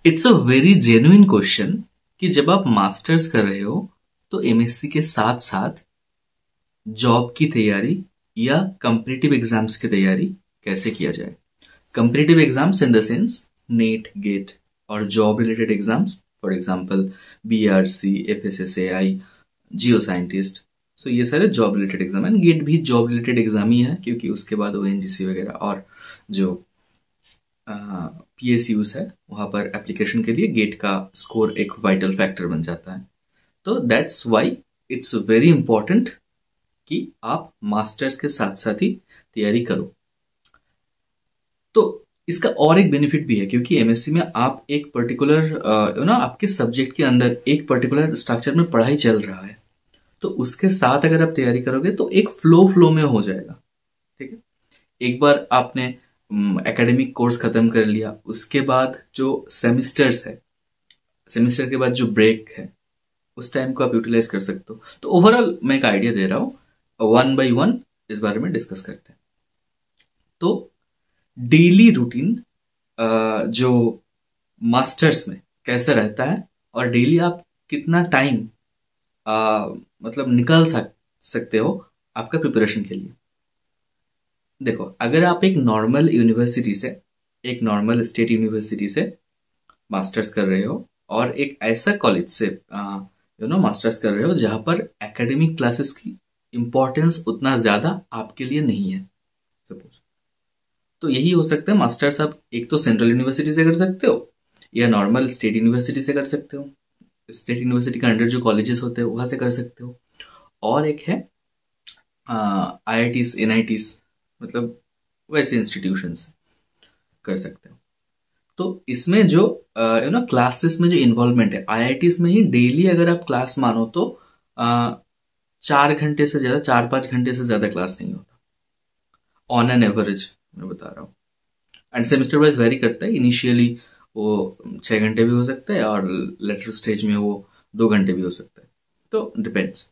It's a very genuine question कि जब आप मास्टर्स कर रहे हो तो एमएससी के साथ साथ जॉब की तैयारी या कम्पिटिटिव एग्जाम्स की तैयारी कैसे किया जाए। Competitive exams in the sense NET, GATE और job related exams, for example BRC, FSSAI, geo scientist. So ये सारे जॉब रिलेटेड एग्जाम है। गेट भी जॉब रिलेटेड एग्जाम ही है क्योंकि उसके बाद ओएनजीसी वगैरह और जो पीएसयूज है वहां पर एप्लीकेशन के लिए गेट का स्कोर एक वाइटल फैक्टर बन जाता है। तो that's why it's very important कि आप मास्टर्स के साथ साथ ही तैयारी करो। तो इसका और एक बेनिफिट भी है क्योंकि एमएससी में आप एक पर्टिकुलर आपके सब्जेक्ट के अंदर एक पर्टिकुलर स्ट्रक्चर में पढ़ाई चल रहा है, तो उसके साथ अगर आप तैयारी करोगे तो एक फ्लो में हो जाएगा। ठीक है, एक बार आपने एकेडमिक कोर्स खत्म कर लिया, उसके बाद जो सेमिस्टर्स है, सेमिस्टर के बाद जो ब्रेक है, उस टाइम को आप यूटिलाइज कर सकते हो। तो ओवरऑल मैं एक आइडिया दे रहा हूं, वन बाय वन इस बारे में डिस्कस करते हैं। तो डेली रूटीन जो मास्टर्स में कैसा रहता है और डेली आप कितना टाइम मतलब निकाल सकते हो आपका प्रिपरेशन के लिए। देखो, अगर आप एक नॉर्मल यूनिवर्सिटी से, एक नॉर्मल स्टेट यूनिवर्सिटी से मास्टर्स कर रहे हो और एक ऐसा कॉलेज से मास्टर्स कर रहे हो जहां पर एकेडमिक क्लासेस की इंपॉर्टेंस उतना ज्यादा आपके लिए नहीं है सपोज, तो यही हो सकता है मास्टर्स आप एक तो सेंट्रल यूनिवर्सिटी से कर सकते हो या नॉर्मल स्टेट यूनिवर्सिटी से कर सकते हो। स्टेट यूनिवर्सिटी के अंडर जो कॉलेजेस होते हैं वहां से कर सकते हो। और एक है आईआईटीज, एनआईटीज, मतलब वैसे इंस्टीट्यूशन से कर सकते हो। तो इसमें जो क्लासेस में जो इन्वॉल्वमेंट है, आईआईटीज में ही डेली अगर आप क्लास मानो तो 4 घंटे से ज्यादा, 4-5 घंटे से ज्यादा क्लास नहीं होता ऑन एन एवरेज, मैं बता रहा हूँ। एंड सेमेस्टर वाइज वेरी करता है, इनिशियली वो 6 घंटे भी हो सकता है और लेटर स्टेज में वो 2 घंटे भी हो सकता है, तो डिपेंड्स।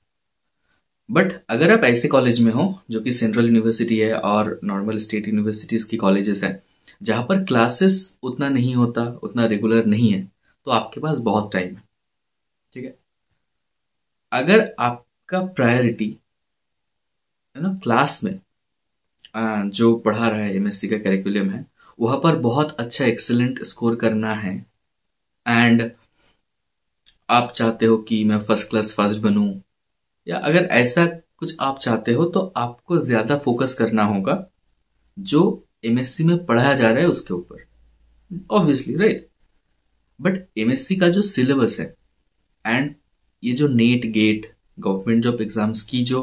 बट अगर आप ऐसे कॉलेज में हो जो कि सेंट्रल यूनिवर्सिटी है और नॉर्मल स्टेट यूनिवर्सिटीज की कॉलेजेस है जहां पर क्लासेस उतना नहीं होता, उतना रेगुलर नहीं है, तो आपके पास बहुत टाइम है। ठीक है, अगर आपका प्रायोरिटी क्लास में जो पढ़ा रहा है, एमएससी का करिकुलम है, वहां पर बहुत अच्छा एक्सेलेंट स्कोर करना है एंड आप चाहते हो कि मैं फर्स्ट क्लास फर्स्ट बनूं, या अगर ऐसा कुछ आप चाहते हो तो आपको ज्यादा फोकस करना होगा जो एमएससी में पढ़ाया जा रहा है उसके ऊपर, ऑब्वियसली, राइट। बट एमएससी का जो सिलेबस है एंड ये जो NET, GATE, government job exams की जो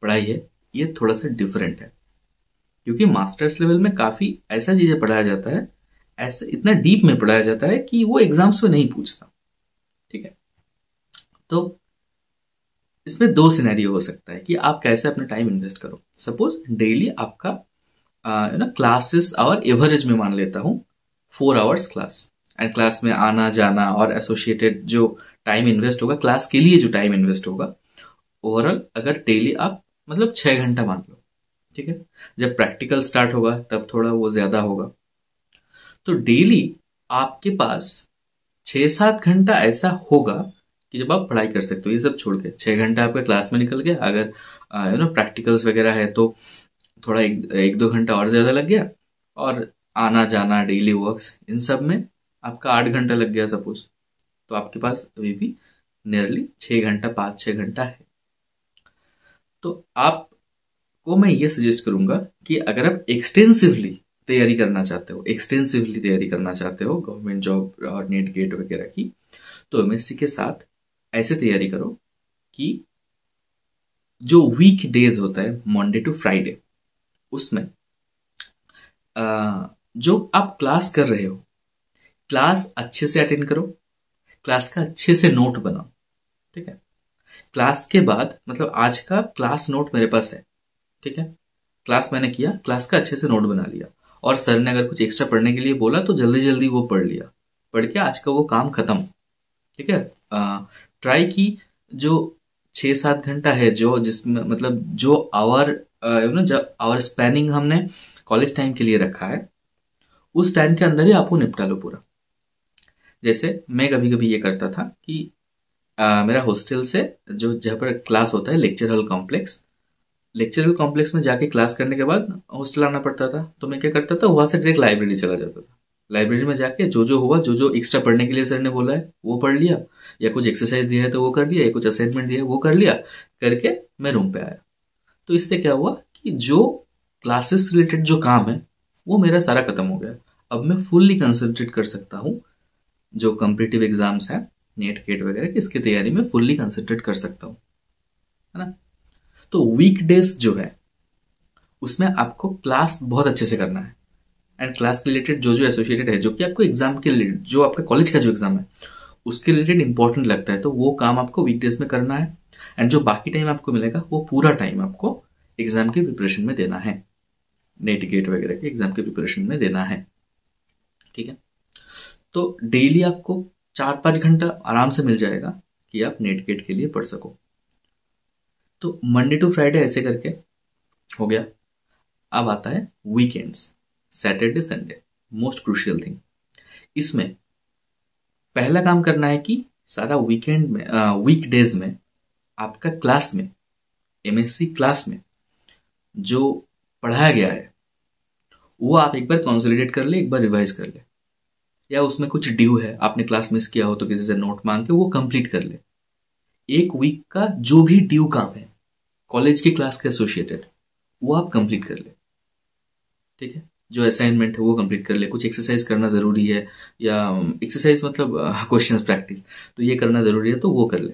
पढ़ाई है, ये थोड़ा सा डिफरेंट है क्योंकि मास्टर्स लेवल में काफी ऐसा चीजें पढ़ाया जाता है, ऐसे इतना डीप में पढ़ाया जाता है कि वो एग्जाम्स में नहीं पूछता। ठीक है, तो इसमें 2 सिनेरियो हो सकता है कि आप कैसे अपना टाइम इन्वेस्ट करो। सपोज डेली आपका क्लासेस और एवरेज में मान लेता हूं 4 आवर्स क्लास, एंड क्लास में आना जाना और एसोसिएटेड जो टाइम इन्वेस्ट होगा, क्लास के लिए जो टाइम इन्वेस्ट होगा, ओवरऑल अगर डेली आप मतलब 6 घंटा मान लो। ठीक है, जब प्रैक्टिकल स्टार्ट होगा तब थोड़ा वो ज्यादा होगा। तो डेली आपके पास 6-7 घंटा ऐसा होगा कि जब आप पढ़ाई कर सकते हो। ये सब छोड़ के 6 घंटा आपका क्लास में निकल गया, अगर प्रैक्टिकल्स वगैरह है तो थोड़ा 1-2 घंटा और ज्यादा लग गया, और आना जाना, डेली वर्क्स, इन सब में आपका 8 घंटा लग गया सपोज, तो आपके पास अभी भी नियरली 6 घंटा, 5-6 घंटा है। तो आपको मैं ये सजेस्ट करूंगा कि अगर आप एक्सटेंसिवली तैयारी करना चाहते हो, गवर्नमेंट जॉब और नेट, गेट वगैरह की, तो एमएससी के साथ ऐसे तैयारी करो कि जो वीक डेज होता है मंडे टू फ्राइडे, उसमें जो आप क्लास कर रहे हो, क्लास अच्छे से अटेंड करो, क्लास का अच्छे से नोट बनाओ। ठीक है, क्लास के बाद मतलब आज का क्लास नोट मेरे पास है, ठीक है, क्लास मैंने किया, क्लास का अच्छे से नोट बना लिया, और सर ने अगर कुछ एक्स्ट्रा पढ़ने के लिए बोला तो जल्दी जल्दी वो पढ़ लिया, पढ़ के आज का वो काम खत्म। ठीक है, ट्राई की जो 6-7 घंटा है, जो जिसमें मतलब जो आवर जब आवर स्पैनिंग हमने कॉलेज टाइम के लिए रखा है, उस टाइम के अंदर ही आपको निपटा लो पूरा। जैसे मैं कभी कभी ये करता था कि मेरा हॉस्टल से जो जहाँ पर क्लास होता है लेक्चर हॉल कॉम्प्लेक्स में जाके क्लास करने के बाद हॉस्टल आना पड़ता था। तो मैं क्या करता था, वहां से डायरेक्ट लाइब्रेरी चला जाता था। लाइब्रेरी में जाके जो हुआ, जो एक्स्ट्रा पढ़ने के लिए सर ने बोला है वो पढ़ लिया, या कुछ एक्सरसाइज दिया है तो वो कर लिया, या कुछ असाइनमेंट दिया है वो कर लिया, करके मैं रूम पे आया। तो इससे क्या हुआ कि जो क्लासेस रिलेटेड जो काम है वो मेरा सारा खत्म हो गया। अब मैं फुल्ली कंसंट्रेट कर सकता हूँ, जो कॉम्पिटिटिव एग्जाम्स हैं, नेट गेट वगैरह की, इसकी तैयारी में फुल्ली कंसंट्रेट कर सकता हूँ, है ना। तो वीकडेज जो है उसमें आपको क्लास बहुत अच्छे से करना है, एंड क्लास के रिलेटेड जो एसोसिएटेड है, जो कि आपको एग्जाम के रिलेटेड, जो आपका कॉलेज का जो एग्जाम है उसके रिलेटेड इंपॉर्टेंट लगता है, तो वो काम आपको वीकडेज में करना है। एंड जो बाकी टाइम आपको मिलेगा वो पूरा टाइम आपको एग्जाम के प्रिपरेशन में देना है, नेट गेट वगैरह के एग्जाम के प्रिपरेशन में देना है, ठीक है। तो डेली आपको 4-5 घंटा आराम से मिल जाएगा कि आप नेट गेट के लिए पढ़ सको। तो मंडे टू फ्राइडे ऐसे करके हो गया। अब आता है weekends, Saturday Sunday, most crucial thing. इसमें पहला काम करना है कि सारा वीकेंड में, वीकडेज में आपका क्लास में, एमएससी क्लास में जो पढ़ाया गया है वो आप एक बार कंसोलिडेट कर ले, एक बार रिवाइज कर ले, या उसमें कुछ ड्यू है, आपने क्लास मिस किया हो तो किसी से नोट मांग के वो कंप्लीट कर ले। एक वीक का जो भी ड्यू काम है कॉलेज की क्लास के एसोसिएटेड, वो आप कंप्लीट कर ले, ठीक है। जो असाइनमेंट है वो कंप्लीट कर ले, कुछ एक्सरसाइज करना जरूरी है, या एक्सरसाइज मतलब क्वेश्चंस प्रैक्टिस, तो ये करना जरूरी है तो वो कर ले।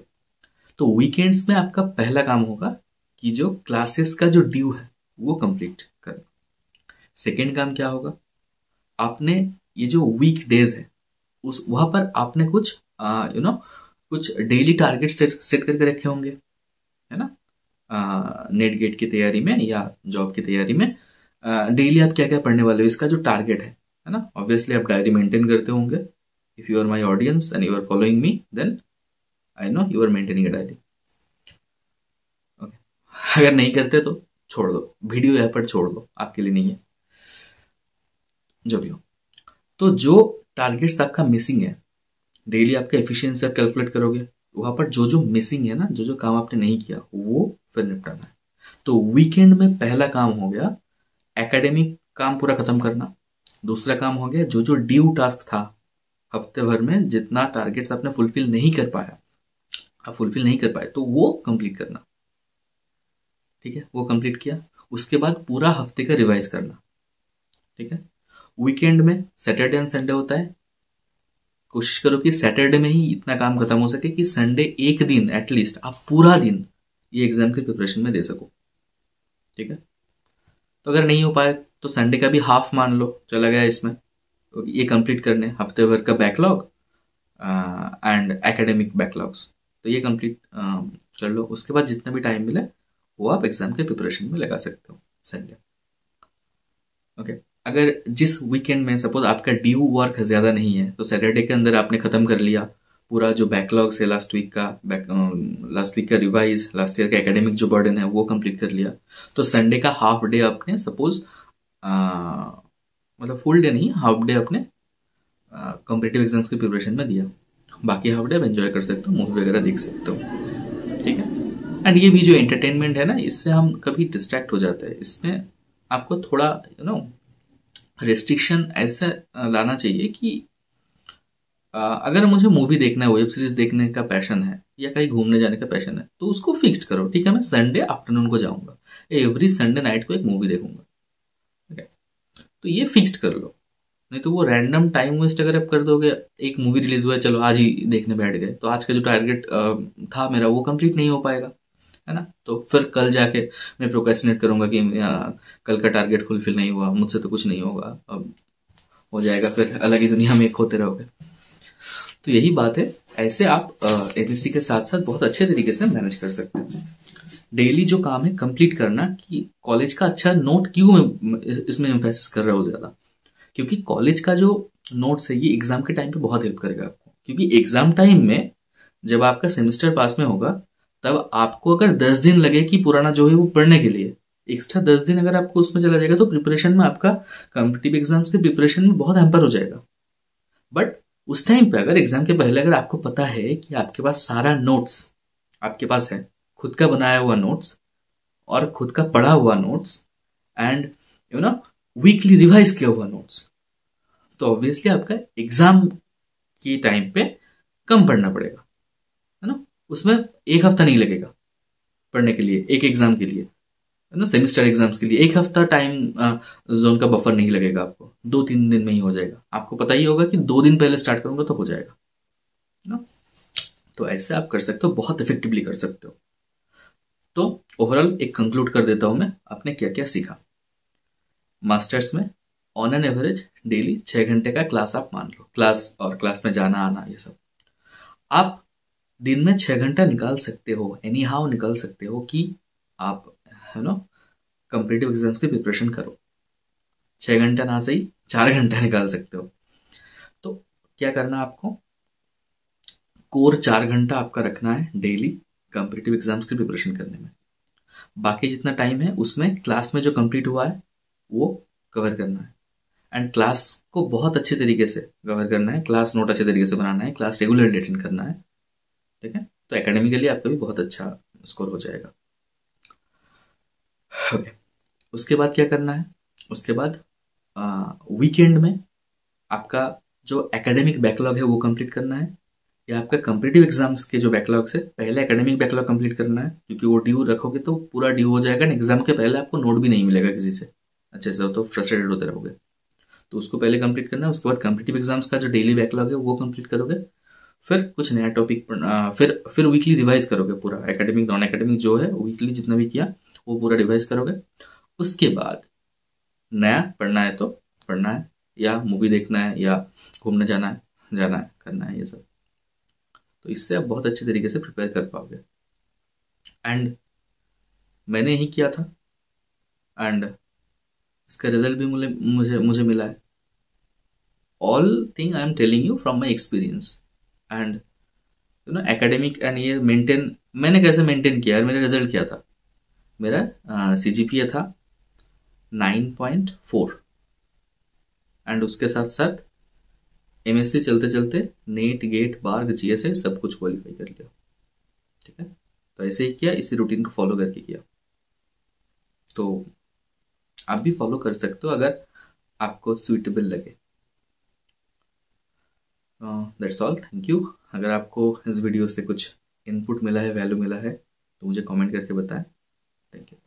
तो वीकेंड्स में आपका पहला काम होगा कि जो क्लासेस का जो ड्यू है वो कंप्लीट करना। सेकेंड काम क्या होगा, आपने ये जो वीक डेज है उस वहां पर आपने कुछ कुछ डेली टारगेट सेट करके रखे होंगे, है ना। नेट गेट की तैयारी में या जॉब की तैयारी में डेली आप क्या क्या पढ़ने वाले हो, इसका जो टारगेट है ना। ऑब्वियसली आप डायरी मेंटेन करते होंगे। If you are my audience and you are following me, then I know you are maintaining a diary. Okay, अगर नहीं करते तो छोड़ दो, वीडियो यहाँ पर छोड़ दो, आपके लिए नहीं है, जो भी हो। तो जो टारगेट्स आपका मिसिंग है, डेली आपका एफिशिएंसी आप कैलकुलेट करोगे, वहां पर जो मिसिंग है ना, जो काम आपने नहीं किया वो फिर निपटाना है। तो वीकेंड में पहला काम हो गया एकेडमिक काम पूरा खत्म करना। दूसरा काम हो गया जो ड्यू टास्क था हफ्ते भर में, जितना टारगेट्स आपने फुलफिल नहीं कर पाया, आप फुलफिल नहीं कर पाए तो वो कंप्लीट करना, ठीक है। वो कंप्लीट किया, उसके बाद पूरा हफ्ते का रिवाइज करना, ठीक है। वीकेंड में सैटरडे एंड संडे होता है, कोशिश करो कि सैटरडे में ही इतना काम खत्म हो सके कि संडे एक दिन एटलीस्ट आप पूरा दिन ये एग्जाम के प्रिपरेशन में दे सको, ठीक है। तो अगर नहीं हो पाए तो संडे का भी हाफ मान लो चला गया इसमें, तो ये कंप्लीट करने हफ्ते भर का बैकलॉग एंड एकेडमिक बैकलॉग्स, तो ये कंप्लीट कर लो। उसके बाद जितना भी टाइम मिले वो आप एग्जाम के प्रिपरेशन में लगा सकते हो संडे, ओके। अगर जिस वीकेंड में सपोज आपका ड्यू वर्क ज्यादा नहीं है तो सैटरडे के अंदर आपने खत्म कर लिया पूरा जो बैकलॉग्स है लास्ट वीक का रिवाइज, लास्ट ईयर का एकेडमिक जो बर्डन है वो कंप्लीट कर लिया, तो संडे का हाफ डे आपने सपोज मतलब फुल डे नहीं, हाफ डे अपने कॉम्पिटिटिव एग्जाम्स की प्रिपरेशन में दिया, बाकी हाफ डे आप एंजॉय कर सकते हो, मूवी वगैरह देख सकते हो, ठीक है। एंड ये भी जो एंटरटेनमेंट है ना, इससे हम कभी डिस्ट्रैक्ट हो जाते हैं, इसमें आपको थोड़ा रेस्ट्रिक्शन ऐसा लाना चाहिए कि अगर मुझे मूवी देखना है, वेब सीरीज देखने का पैशन है, या कहीं घूमने जाने का पैशन है, तो उसको फिक्स्ड करो, ठीक है। मैं संडे आफ्टरनून को जाऊंगा, एवरी संडे नाइट को एक मूवी देखूंगा, ठीक है। तो ये फिक्स्ड कर लो, नहीं तो वो रैंडम टाइम वेस्ट अगर आप कर दोगे, एक मूवी रिलीज हुआ है चलो आज ही देखने बैठ गए, तो आज का जो टारगेट था मेरा वो कंप्लीट नहीं हो पाएगा, है ना। तो फिर कल जाके मैं प्रोक्रेस्टिनेट करूंगा कि कल का टारगेट फुलफिल नहीं हुआ, मुझसे तो कुछ नहीं होगा, अब हो जाएगा, फिर अलग ही दुनिया में खोते रहोगे। तो यही बात है, ऐसे आप एमएससी के साथ साथ बहुत अच्छे तरीके से मैनेज कर सकते हैं। डेली जो काम है कंप्लीट करना, कि कॉलेज का अच्छा नोट क्यों मैं इसमें एम्फेसिस कर रहा हूँ ज्यादा, क्योंकि कॉलेज का जो नोट्स है ये एग्जाम के टाइम पे बहुत हेल्प करेगा आपको, क्योंकि एग्जाम टाइम में जब आपका सेमेस्टर पास में होगा तब आपको अगर 10 दिन लगे कि पुराना जो है वो पढ़ने के लिए, एक्स्ट्रा 10 दिन अगर आपको उसमें चला जाएगा तो प्रिपरेशन में आपका कॉम्पिटिटिव एग्जाम्स के प्रिपरेशन में बहुत हैम्पर हो जाएगा। बट उस टाइम पे अगर एग्जाम के पहले अगर आपको पता है कि आपके पास सारा नोट्स आपके पास है, खुद का बनाया हुआ नोट्स और खुद का पढ़ा हुआ notes and you know weekly revise किया हुआ नोट्स, तो ऑब्वियसली आपका एग्जाम की टाइम पे कम पढ़ना पड़ेगा, है ना। उसमें एक हफ्ता नहीं लगेगा पढ़ने के लिए, एक एग्जाम के लिए, है ना, सेमिस्टर एग्जाम्स के लिए एक हफ्ता टाइम जोन का बफर नहीं लगेगा आपको, 2-3 दिन में ही हो जाएगा। आपको पता ही होगा कि 2 दिन पहले स्टार्ट करूंगा तो हो जाएगा, है ना। तो ऐसे आप कर सकते हो, बहुत इफेक्टिवली कर सकते हो। तो ओवरऑल एक कंक्लूड कर देता हूं मैं, आपने क्या क्या सीखा। मास्टर्स में ऑन एन एवरेज डेली 6 घंटे का क्लास आप मान लो, क्लास और क्लास में जाना आना ये सब आप दिन में 6 घंटा निकाल सकते हो, एनी हाउ निकाल सकते हो कि आप, है ना, कॉम्पिटिटिव एग्जाम्स की प्रिपरेशन करो। 6 घंटा ना सही 4 घंटा निकाल सकते हो। तो क्या करना है आपको, कोर 4 घंटा आपका रखना है डेली कॉम्पिटिटिव एग्जाम्स की प्रिपरेशन करने में। बाकी जितना टाइम है उसमें क्लास में जो कंप्लीट हुआ है वो कवर करना है, एंड क्लास को बहुत अच्छे तरीके से कवर करना है, क्लास नोट अच्छे तरीके से बनाना है, क्लास रेगुलरली अटेंड करना है, ठीक है। तो एकेडमिकली आपका भी बहुत अच्छा स्कोर हो जाएगा। ओके, उसके बाद क्या करना है, उसके बाद वीकेंड में आपका जो एकेडमिक बैकलॉग है वो कंप्लीट करना है, या आपका कॉम्पिटिटिव एग्जाम्स के जो बैकलॉग से पहले एकेडमिक बैकलॉग कंप्लीट करना है, क्योंकि वो ड्यू रखोगे तो पूरा ड्यू हो जाएगा, एग्जाम के पहले आपको नोट भी नहीं मिलेगा किसी से अच्छे से, तो फ्रस्ट्रेटेड होते रहोगे। तो उसको पहले कंप्लीट करना है। उसके बाद कॉम्पिटिटिव एग्जाम्स का जो डेली बैकलॉग है वो कंप्लीट करोगे, फिर कुछ नया टॉपिक फिर वीकली रिवाइज करोगे पूरा, एकेडमिक नॉन एकेडमिक जो है वीकली जितना भी किया वो पूरा रिवाइज करोगे। उसके बाद नया पढ़ना है तो पढ़ना है, या मूवी देखना है, या घूमने जाना है करना है ये सब। तो इससे आप बहुत अच्छे तरीके से प्रिपेयर कर पाओगे। एंड मैंने यही किया था, एंड इसका रिजल्ट भी मुझे मुझे मुझे मिला है। All thing I am telling you from my experience, and you know academic and ये मेंटेन मैंने कैसे मेंटेन किया है, मेरा रिजल्ट क्या था। मेरा CGPA था 9.4, एंड उसके साथ साथ MSc चलते चलते नेट गेट बार्ग GSA सब कुछ क्वालिफाई कर लिया, ठीक है। तो ऐसे ही किया, इसी रूटीन को फॉलो करके किया। तो आप भी फॉलो कर सकते हो अगर आपको सुइटेबल लगे। That's all, thank you. अगर आपको इस वीडियो से कुछ इनपुट मिला है, वैल्यू मिला है, तो मुझे कमेंट करके बताएं। Thank you.